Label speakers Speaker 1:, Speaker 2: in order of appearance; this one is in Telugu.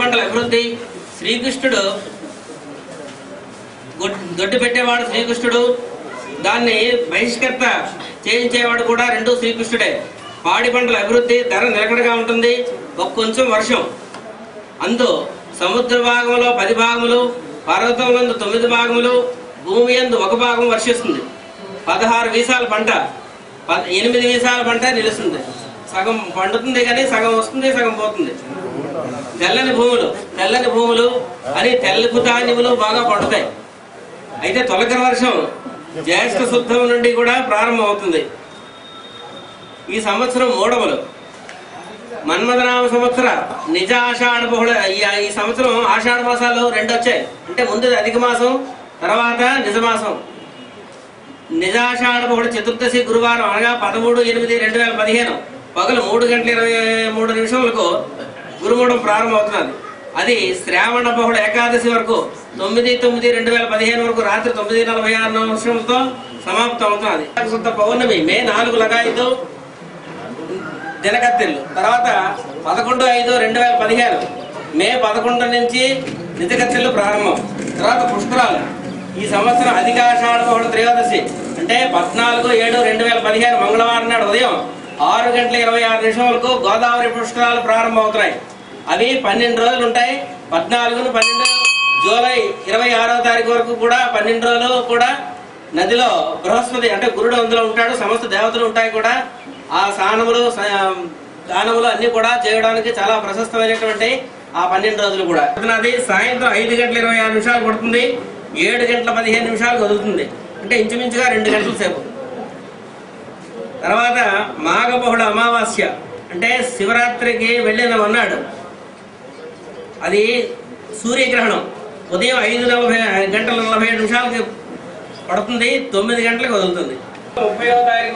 Speaker 1: పంటల అభివృద్ధి శ్రీకృష్ణుడు దొడ్డు పెట్టేవాడు శ్రీకృష్ణుడు, దాన్ని బహిష్కర్త చేయించేవాడు కూడా రెండు శ్రీకృష్ణుడే. పాడి పంటల అభివృద్ధి ధర నిలకడగా ఉంటుంది. కొంచెం వర్షం అందు సముద్ర భాగంలో 10 భాగములు, పర్వతములందు 9 భాగములు, భూమి యందు 1 భాగం వర్షిస్తుంది. 16 వీసాల పంట, 8 వీసాల పంట నిలుస్తుంది. సగం పండుతుంది కానీ సగం వస్తుంది, సగం పోతుంది. తెల్లని భూములు అని తెలుపు ధాన్యములు బాగా పండుతాయి. అయితే తొలకరి వర్షం జ్యేష్ఠ శుద్ధం నుండి కూడా ప్రారంభం అవుతుంది. ఈ సంవత్సరం మూడవలు మన్మథనామ సంవత్సర నిజ ఆషాఢ బహుళ. ఈ సంవత్సరం ఆషాఢ మాసాలు 2 వచ్చాయి. అంటే ముందు అధిక మాసం, తర్వాత నిజమాసం. నిజాషాఢ బహుళ చతుర్దశి గురువారం అనగా 13/8/2015 పగలు 3:23 గురుమూఢం ప్రారంభమవుతున్నది. అది శ్రావణ బహుళ ఏకాదశి వరకు 9/9/2015 వరకు రాత్రి 9:46 సమాప్తం అవుతున్నది. శుద్ధ పౌర్ణమి మే 4 లగాయితు దినకత్తిళ్ళు. తర్వాత 11/5/2015 మే 11 నుంచి నిజకత్తిళ్ళు ప్రారంభం. తర్వాత పుష్కరాలు. ఈ సంవత్సరం అధికాషాఢ బహుళ త్రయోదశి అంటే 14/7/2015 మంగళవారం నాడు ఉదయం 6:26 గోదావరి పుష్కరాలు ప్రారంభం అవుతున్నాయి. అవి 12 రోజులు ఉంటాయి. 14/12 జూలై 26వ తారీఖు వరకు కూడా 12 రోజులు కూడా నదిలో బృహస్పతి అంటే గురుడు అందులో ఉంటాడు. సమస్త దేవతలు ఉంటాయి కూడా. ఆ స్నానములు దానములు అన్ని కూడా చేయడానికి చాలా ప్రశస్తమైనటువంటి ఆ 12 రోజులు కూడా. నది సాయంత్రం 5:26 పడుతుంది. 7:15 వదులుతుంది. అంటే ఇంచుమించుగా 2 గంటల సేపు. తర్వాత మాఘ బహుళ అమావాస్య అంటే శివరాత్రికి వెళ్ళిన మన్నాడు. అది సూర్యగ్రహణం. ఉదయం 5:40 పడుతుంది. 9 గంటలకు వదులుతుంది. 30వ తారీఖు